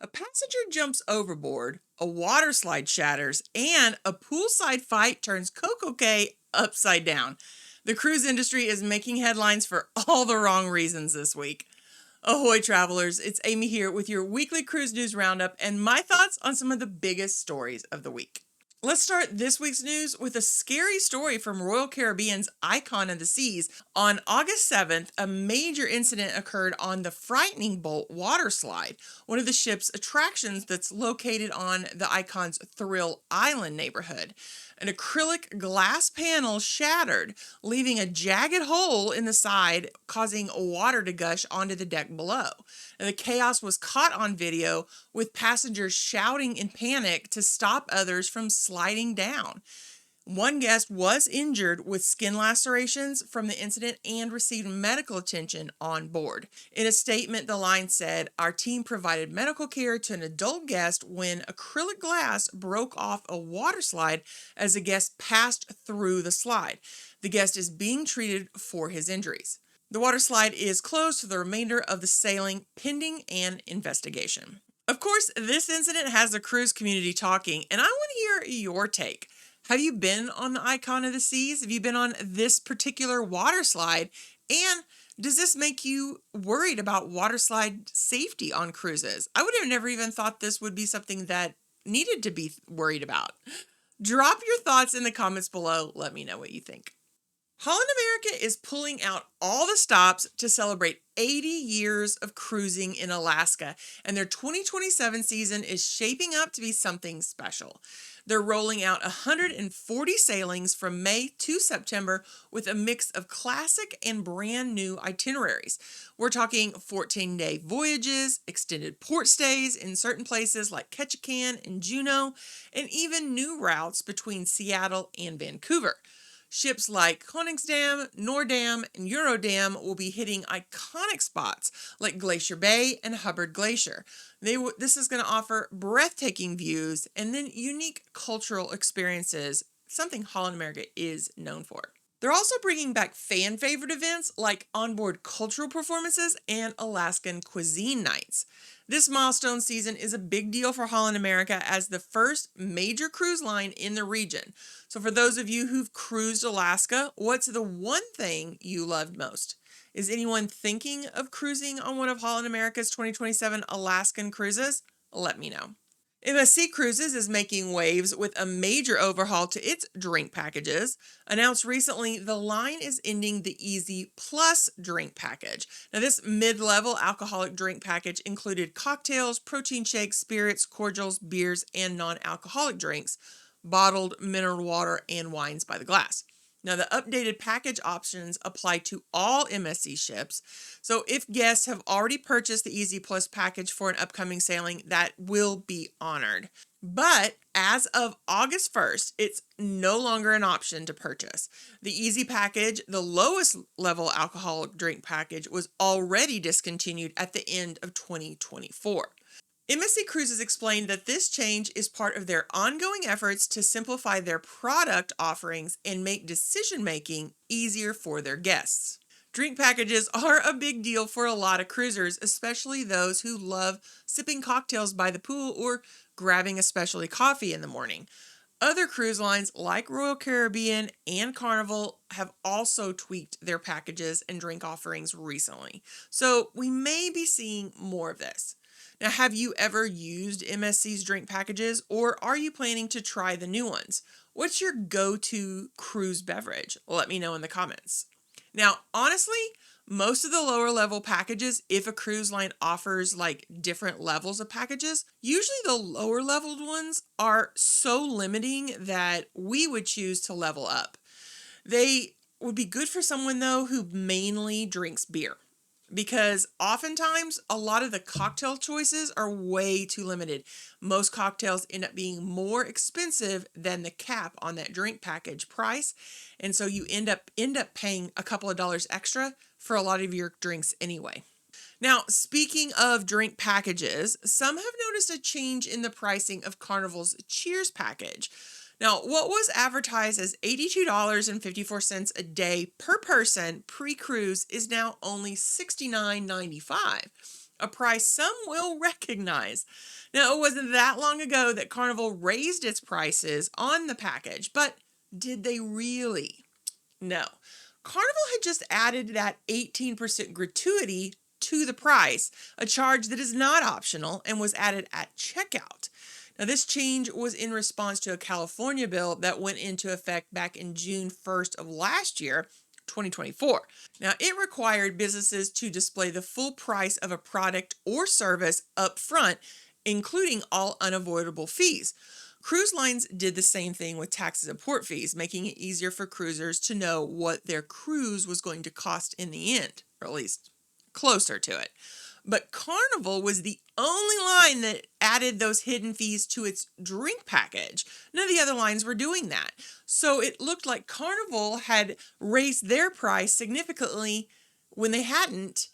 A passenger jumps overboard, a water slide shatters, and a poolside fight turns CocoCay upside down. The cruise industry is making headlines for all the wrong reasons this week. Ahoy, travelers! It's Amy here with your weekly Cruise News Roundup and my thoughts on some of the biggest stories of the week. Let's start this week's news with a scary story from Royal Caribbean's Icon of the Seas. On August 7th, a major incident occurred on the Frightening Bolt water slide, one of the ship's attractions that's located on the Icon's Thrill Island neighborhood. An acrylic glass panel shattered, leaving a jagged hole in the side, causing water to gush onto the deck below. And the chaos was caught on video, with passengers shouting in panic to stop others from sliding down. One guest was injured with skin lacerations from the incident and received medical attention on board. In a statement, the line said, "Our team provided medical care to an adult guest when acrylic glass broke off a water slide as the guest passed through the slide. The guest is being treated for his injuries." The water slide is closed for the remainder of the sailing, pending an investigation. Of course, this incident has the cruise community talking, and I want to hear your take. Have you been on the Icon of the Seas? Have you been on this particular water slide? And does this make you worried about water slide safety on cruises? I would have never even thought this would be something that needed to be worried about. Drop your thoughts in the comments below. Let me know what you think. Holland America is pulling out all the stops to celebrate 80 years of cruising in Alaska, and their 2027 season is shaping up to be something special. They're rolling out 140 sailings from May to September with a mix of classic and brand new itineraries. We're talking 14-day voyages, extended port stays in certain places like Ketchikan and Juneau, and even new routes between Seattle and Vancouver. Ships like Koningsdam, Noordam, and Eurodam will be hitting iconic spots like Glacier Bay and Hubbard Glacier. This is going to offer breathtaking views and then unique cultural experiences, something Holland America is known for. They're also bringing back fan favorite events like onboard cultural performances and Alaskan cuisine nights. This milestone season is a big deal for Holland America as the first major cruise line in the region. So for those of you who've cruised Alaska, what's the one thing you loved most? Is anyone thinking of cruising on one of Holland America's 2027 Alaskan cruises? Let me know. MSC Cruises is making waves with a major overhaul to its drink packages. Announced recently, the line is ending the Easy Plus drink package. Now, this mid-level alcoholic drink package included cocktails, protein shakes, spirits, cordials, beers, and non-alcoholic drinks, bottled mineral water, and wines by the glass. Now, the updated package options apply to all MSC ships, so if guests have already purchased the Easy Plus package for an upcoming sailing, that will be honored. But as of August 1st, it's no longer an option to purchase. The Easy package, the lowest level alcoholic drink package, was already discontinued at the end of 2024. MSC Cruises explained that this change is part of their ongoing efforts to simplify their product offerings and make decision-making easier for their guests. Drink packages are a big deal for a lot of cruisers, especially those who love sipping cocktails by the pool or grabbing a specialty coffee in the morning. Other cruise lines like Royal Caribbean and Carnival have also tweaked their packages and drink offerings recently, so we may be seeing more of this. Now, have you ever used MSC's drink packages, or are you planning to try the new ones? What's your go-to cruise beverage? Let me know in the comments. Now, honestly, most of the lower level packages, if a cruise line offers like different levels of packages, usually the lower leveled ones are so limiting that we would choose to level up. They would be good for someone though who mainly drinks beer, because oftentimes a lot of the cocktail choices are way too limited. Most cocktails end up being more expensive than the cap on that drink package price, and so you end up paying a couple of dollars extra for a lot of your drinks anyway. Now, speaking of drink packages, some have noticed a change in the pricing of Carnival's Cheers package. Now, what was advertised as $82.54 a day per person pre-cruise is now only $69.95. a price some will recognize. Now, it wasn't that long ago that Carnival raised its prices on the package, but did they really? No. Carnival had just added that 18% gratuity to the price, a charge that is not optional and was added at checkout. Now, this change was in response to a California bill that went into effect back in June 1st of last year, 2024. Now, it required businesses to display the full price of a product or service up front, including all unavoidable fees. Cruise lines did the same thing with taxes and port fees, making it easier for cruisers to know what their cruise was going to cost in the end, or at least closer to it. But Carnival was the only line that added those hidden fees to its drink package. None of the other lines were doing that. So it looked like Carnival had raised their price significantly when they hadn't.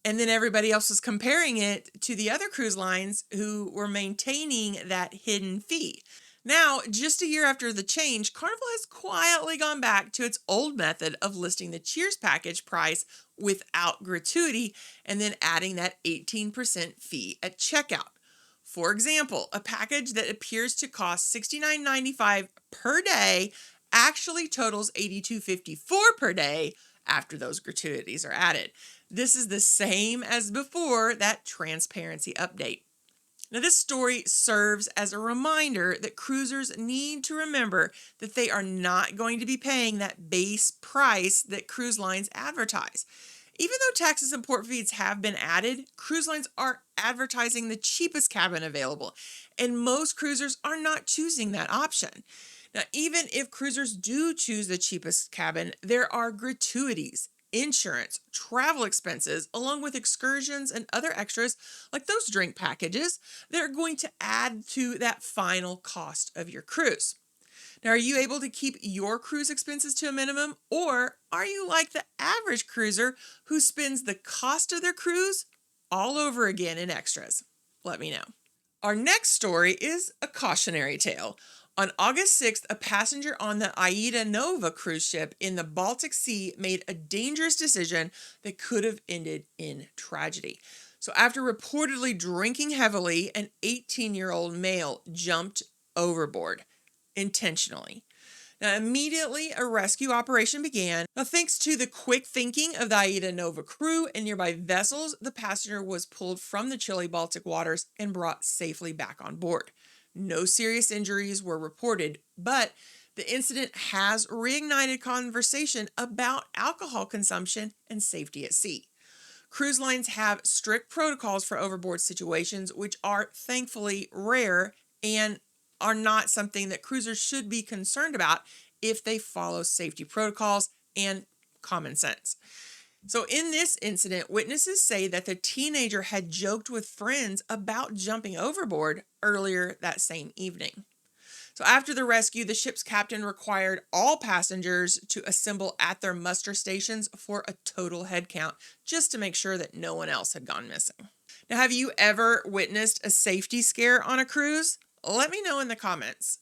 And then everybody else was comparing it to the other cruise lines who were maintaining that hidden fee. Now, just a year after the change, Carnival has quietly gone back to its old method of listing the Cheers package price without gratuity and then adding that 18% fee at checkout. For example, a package that appears to cost $69.95 per day actually totals $82.54 per day after those gratuities are added. This is the same as before that transparency update. Now, this story serves as a reminder that cruisers need to remember that they are not going to be paying that base price that cruise lines advertise. Even though taxes and port fees have been added, cruise lines are advertising the cheapest cabin available, and most cruisers are not choosing that option. Now, even if cruisers do choose the cheapest cabin, there are gratuities, insurance, travel expenses, along with excursions and other extras like those drink packages that are going to add to that final cost of your cruise. Now, are you able to keep your cruise expenses to a minimum, or are you like the average cruiser who spends the cost of their cruise all over again in extras? Let me know. Our next story is a cautionary tale. On August 6th, a passenger on the Aida Nova cruise ship in the Baltic Sea made a dangerous decision that could have ended in tragedy. So after reportedly drinking heavily, an 18-year-old male jumped overboard intentionally. Now, immediately a rescue operation began. Now, thanks to the quick thinking of the Aida Nova crew and nearby vessels, the passenger was pulled from the chilly Baltic waters and brought safely back on board. No serious injuries were reported, but the incident has reignited conversation about alcohol consumption and safety at sea. Cruise lines have strict protocols for overboard situations, which are thankfully rare and are not something that cruisers should be concerned about if they follow safety protocols and common sense. So in this incident, witnesses say that the teenager had joked with friends about jumping overboard earlier that same evening. So after the rescue, the ship's captain required all passengers to assemble at their muster stations for a total head count, just to make sure that no one else had gone missing. Now, have you ever witnessed a safety scare on a cruise? Let me know in the comments.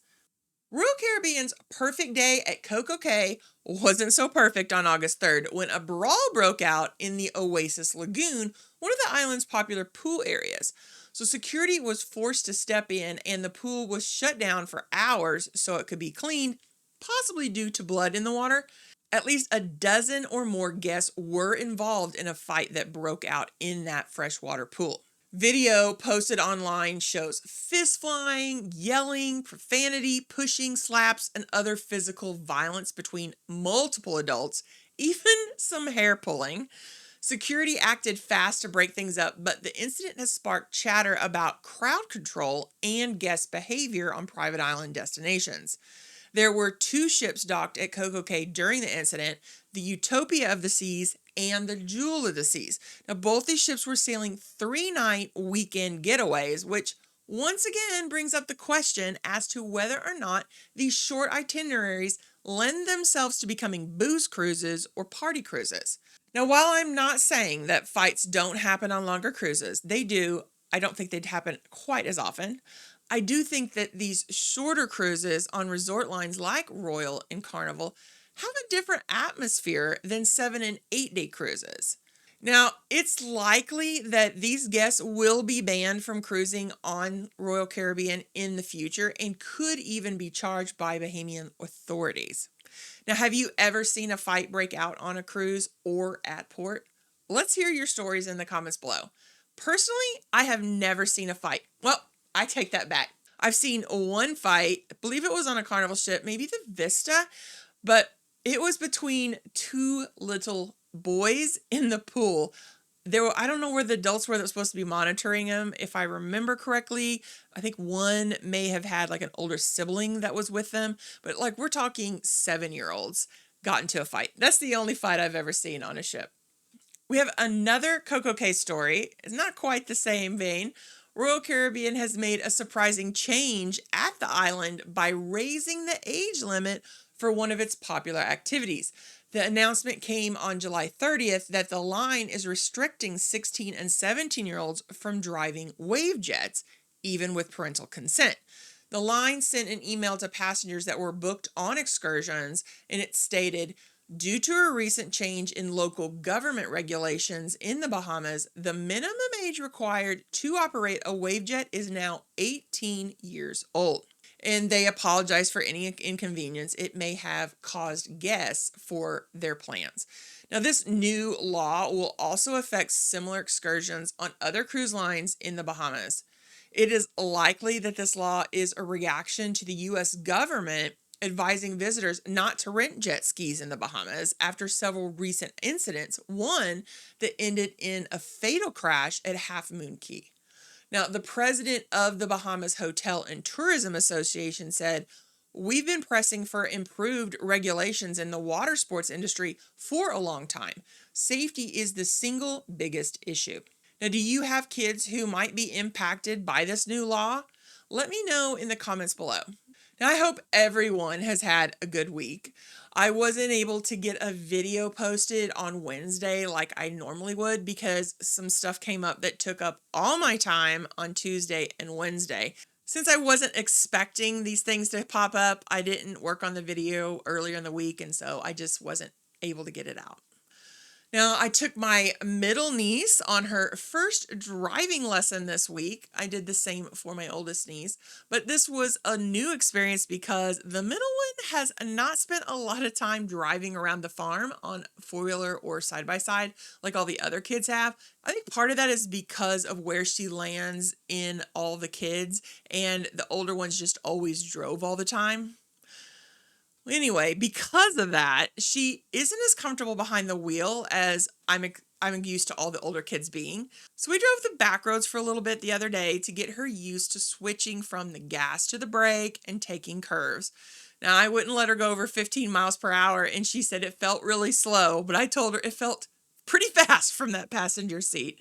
Royal Caribbean's perfect day at CocoCay wasn't so perfect on August 3rd when a brawl broke out in the Oasis Lagoon, one of the island's popular pool areas. So security was forced to step in and the pool was shut down for hours so it could be cleaned, possibly due to blood in the water. At least a dozen or more guests were involved in a fight that broke out in that freshwater pool. Video posted online shows fist flying, yelling, profanity, pushing, slaps, and other physical violence between multiple adults, even some hair pulling. Security acted fast to break things up, but the incident has sparked chatter about crowd control and guest behavior on private island destinations. There were 2 ships docked at CocoCay during the incident, the Utopia of the Seas and the Jewel of the Seas. Now, both these ships were sailing 3-night weekend getaways, which once again brings up the question as to whether or not these short itineraries lend themselves to becoming booze cruises or party cruises. Now, while I'm not saying that fights don't happen on longer cruises, they do. I don't think they'd happen quite as often. I do think that these shorter cruises on resort lines like Royal and Carnival have a different atmosphere than 7- and 8-day cruises. Now, it's likely that these guests will be banned from cruising on Royal Caribbean in the future and could even be charged by Bahamian authorities. Now, have you ever seen a fight break out on a cruise or at port? Let's hear your stories in the comments below. Personally, I have never seen a fight. Well, I take that back. I've seen one fight, I believe it was on a Carnival ship, maybe the Vista, but it was between two little boys in the pool. I don't know where the adults were that were supposed to be monitoring them. If I remember correctly, I think one may have had like an older sibling that was with them, but like we're talking 7-year-olds got into a fight. That's the only fight I've ever seen on a ship. We have another CocoCay story. It's not quite the same vein. Royal Caribbean has made a surprising change at the island by raising the age limit for one of its popular activities. The announcement came on July 30th that the line is restricting 16 and 17-year-olds from driving wave jets, even with parental consent. The line sent an email to passengers that were booked on excursions, and it stated, due to a recent change in local government regulations in the Bahamas, the minimum age required to operate a wave jet is now 18 years old. And they apologize for any inconvenience it may have caused guests for their plans. Now, this new law will also affect similar excursions on other cruise lines in the Bahamas. It is likely that this law is a reaction to the U.S. government advising visitors not to rent jet skis in the Bahamas after several recent incidents, one that ended in a fatal crash at Half Moon Cay. Now, the president of the Bahamas Hotel and Tourism Association said, we've been pressing for improved regulations in the water sports industry for a long time. Safety is the single biggest issue. Now, do you have kids who might be impacted by this new law? Let me know in the comments below. Now, I hope everyone has had a good week. I wasn't able to get a video posted on Wednesday like I normally would because some stuff came up that took up all my time on Tuesday and Wednesday. Since I wasn't expecting these things to pop up, I didn't work on the video earlier in the week, and so I just wasn't able to get it out. Now, I took my middle niece on her first driving lesson this week. I did the same for my oldest niece, but this was a new experience because the middle one has not spent a lot of time driving around the farm on four-wheeler or side-by-side like all the other kids have. I think part of that is because of where she lands in all the kids, and the older ones just always drove all the time. Anyway, because of that, she isn't as comfortable behind the wheel as I'm used to all the older kids being. So we drove the back roads for a little bit the other day to get her used to switching from the gas to the brake and taking curves. Now, I wouldn't let her go over 15 miles per hour, and she said it felt really slow, but I told her it felt pretty fast from that passenger seat.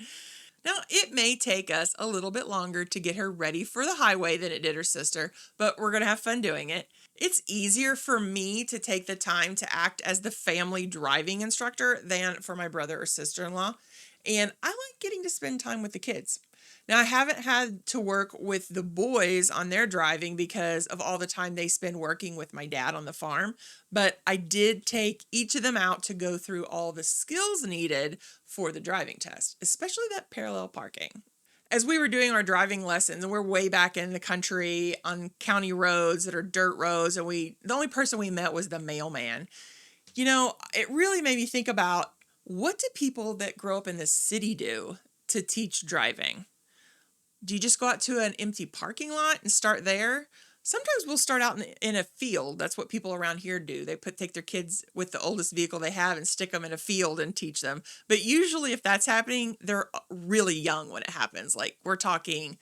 Now, it may take us a little bit longer to get her ready for the highway than it did her sister, but we're going to have fun doing it. It's easier for me to take the time to act as the family driving instructor than for my brother or sister-in-law, and I like getting to spend time with the kids. Now, I haven't had to work with the boys on their driving because of all the time they spend working with my dad on the farm, but I did take each of them out to go through all the skills needed for the driving test, especially that parallel parking. As we were doing our driving lessons, and we're way back in the country on county roads that are dirt roads, and the only person we met was the mailman. You know, it really made me think about, what do people that grow up in the city do to teach driving? Do you just go out to an empty parking lot and start there? Sometimes we'll start out in a field. That's what people around here do. They take their kids with the oldest vehicle they have and stick them in a field and teach them. But usually if that's happening, they're really young when it happens. Like we're talking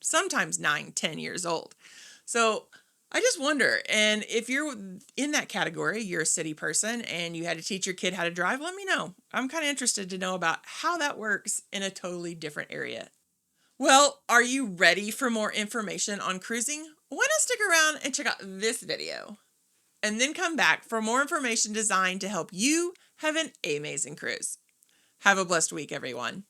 sometimes 9, 10 years old. So I just wonder, and if you're in that category, you're a city person and you had to teach your kid how to drive, let me know. I'm kind of interested to know about how that works in a totally different area. Well, are you ready for more information on cruising? Why not stick around and check out this video and then come back for more information designed to help you have an amazing cruise. Have a blessed week, everyone.